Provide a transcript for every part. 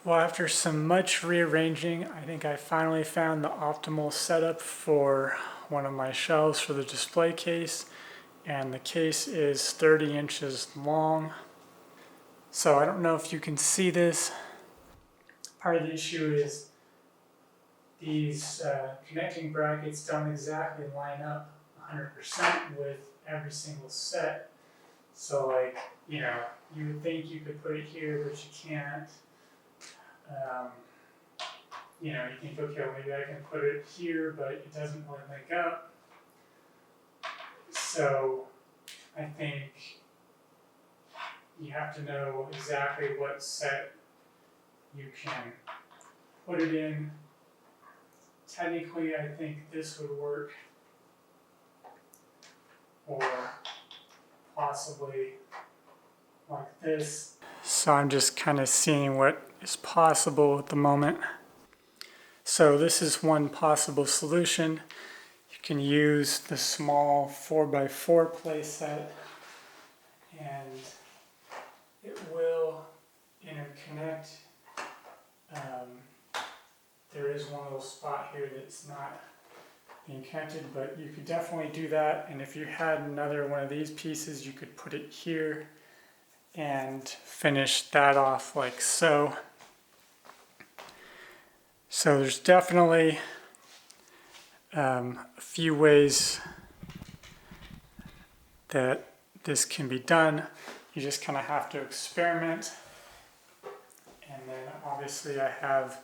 Well, after some much rearranging, I think I finally found the optimal setup for one of my shelves for the display case, and the case is 30 inches long. So I don't know if you can see this. Part of the issue is these connecting brackets don't exactly line up 100% with every single set. So like, you would think you could put it here, but you can't. You think, okay, well, maybe I can put it here, but it doesn't really link up. So I think you have to know exactly what set you can put it in. Technically, I think this would work, or possibly like this. So I'm just kind of seeing what is possible at the moment. So this is one possible solution. You can use the small 4x4 playset, and it will interconnect. There is one little spot here that's not being connected, but you could definitely do that. And if you had another one of these pieces, you could put it here and finish that off like so. So there's definitely a few ways that this can be done. You just kind of have to experiment. And then obviously I have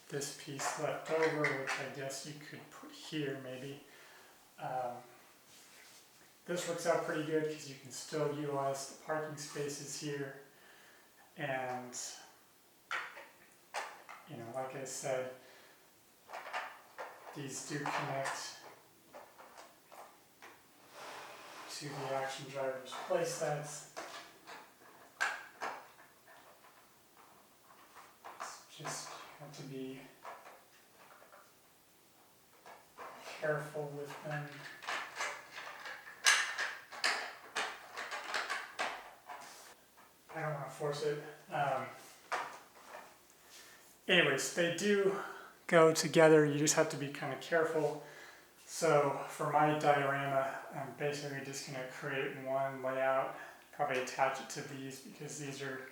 this piece left over, which I guess you could put here maybe. This works out pretty good because you can still utilize the parking spaces here. And, like I said, these do connect to the Action Drivers playsets. Just have to be careful with them. I don't want to force it. Anyways, they do go together. You just have to be kind of careful. So for my diorama, I'm basically just going to create one layout, probably attach it to these because these are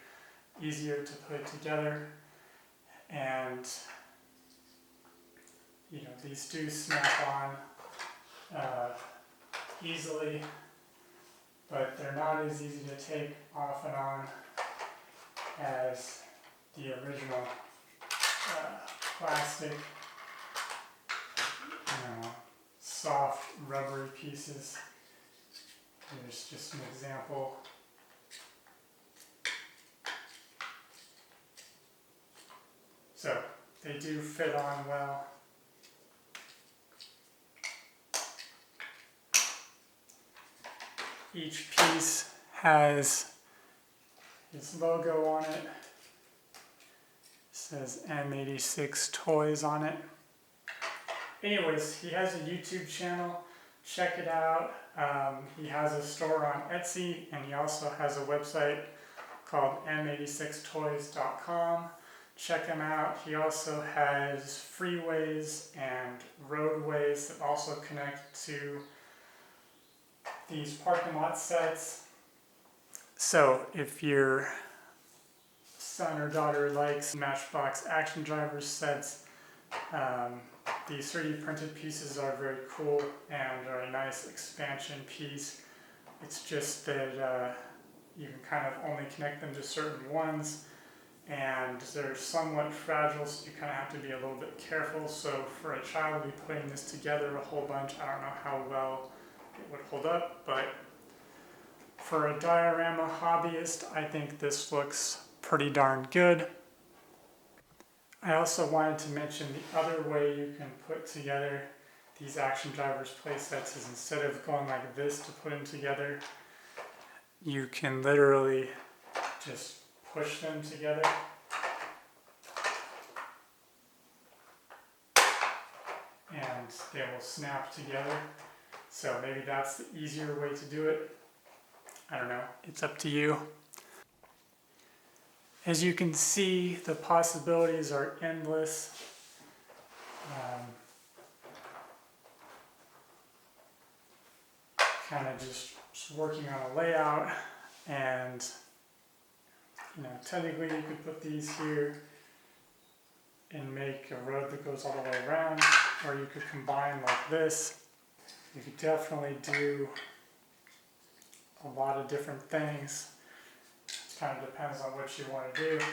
easier to put together. And these do snap on easily, but they're not as easy to take off and on as the original plastic, soft rubbery pieces. Here's just an example. So they do fit on well. Each piece has his logo on it. It says m86toys on it. Anyways, he has a YouTube channel. Check it out. He has a store on Etsy, and he also has a website called m86toys.com. Check him out. He also has freeways and roadways that also connect to these parking lot sets. So if your son or daughter likes Matchbox Action Drivers sets, these 3D printed pieces are very cool and are a nice expansion piece. It's just that you can kind of only connect them to certain ones, and they're somewhat fragile, so you kind of have to be a little bit careful. So for a child to be putting this together a whole bunch, I don't know how well it would hold up, but for a diorama hobbyist, I think this looks pretty darn good. I also wanted to mention the other way you can put together these Action Drivers playsets is instead of going like this to put them together, you can literally just push them together. And they will snap together. So maybe that's the easier way to do it. I don't know, it's up to you. As you can see, the possibilities are endless. Kind of just working on a layout, and technically you could put these here and make a road that goes all the way around, or you could combine like this. You could definitely do a lot of different things. It kind of depends on what you want to do.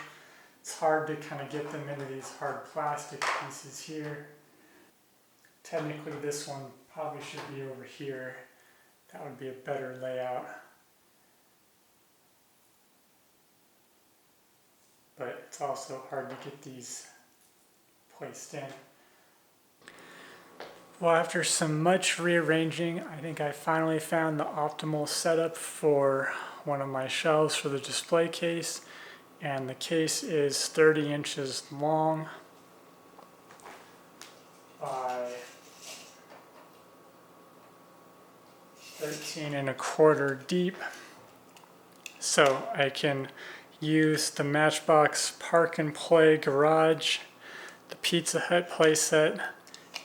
It's hard to kind of get them into these hard plastic pieces here. Technically this one probably should be over here. That would be a better layout. But it's also hard to get these placed in. Well, after some much rearranging, I think I finally found the optimal setup for one of my shelves for the display case. And the case is 30 inches long by 13¼ deep. So I can use the Matchbox Park and Play garage, the Pizza Hut playset,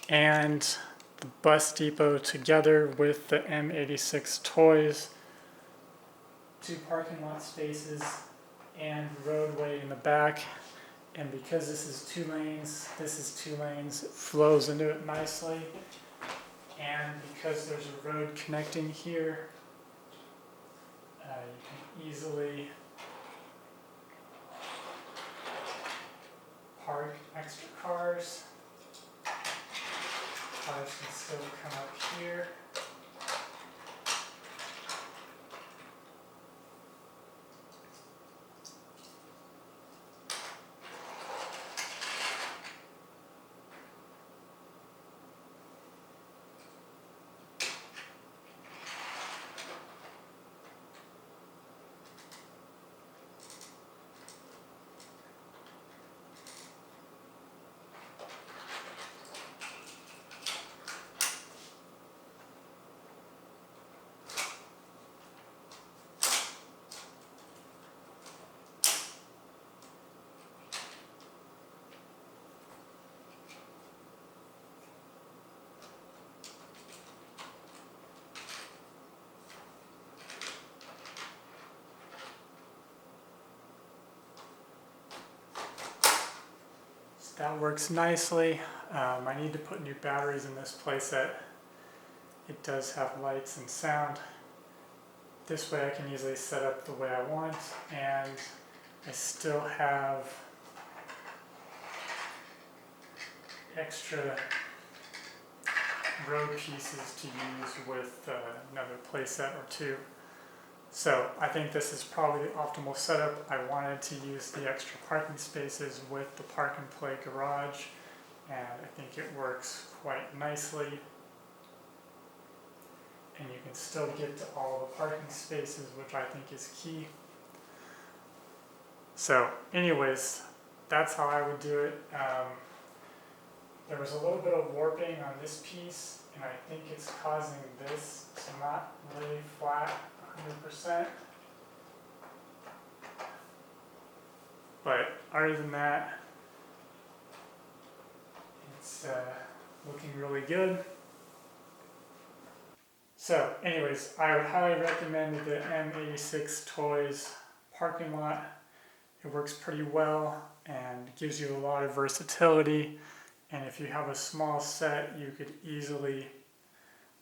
and the bus depot together with the m86toys, 2 parking lot spaces, and roadway in the back. And because this is 2 lanes, this is 2 lanes, it flows into it nicely. And because there's a road connecting here, you can easily park extra cars. Cars can still come up here. That works nicely. I need to put new batteries in this playset. It does have lights and sound. This way I can easily set up the way I want, and I still have extra road pieces to use with another playset or 2. So I think this is probably the optimal setup. I wanted to use the extra parking spaces with the Park and Play garage, and I think it works quite nicely. And you can still get to all the parking spaces, which I think is key. So anyways, that's how I would do it. There was a little bit of warping on this piece, and I think it's causing this to not lay flat 100%. But other than that, it's looking really good. So anyways, I would highly recommend the m86toys parking lot. It works pretty well and gives you a lot of versatility. And if you have a small set, you could easily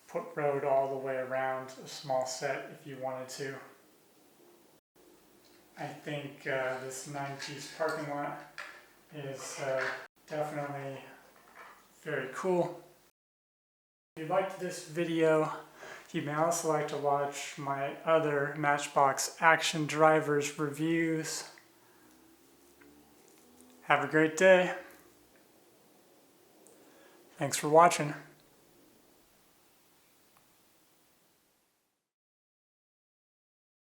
put road all the way around a small set if you wanted to. I think this 9-piece parking lot is definitely very cool. If you liked this video, you may also like to watch my other Matchbox Action Drivers reviews. Have a great day. Thanks for watching.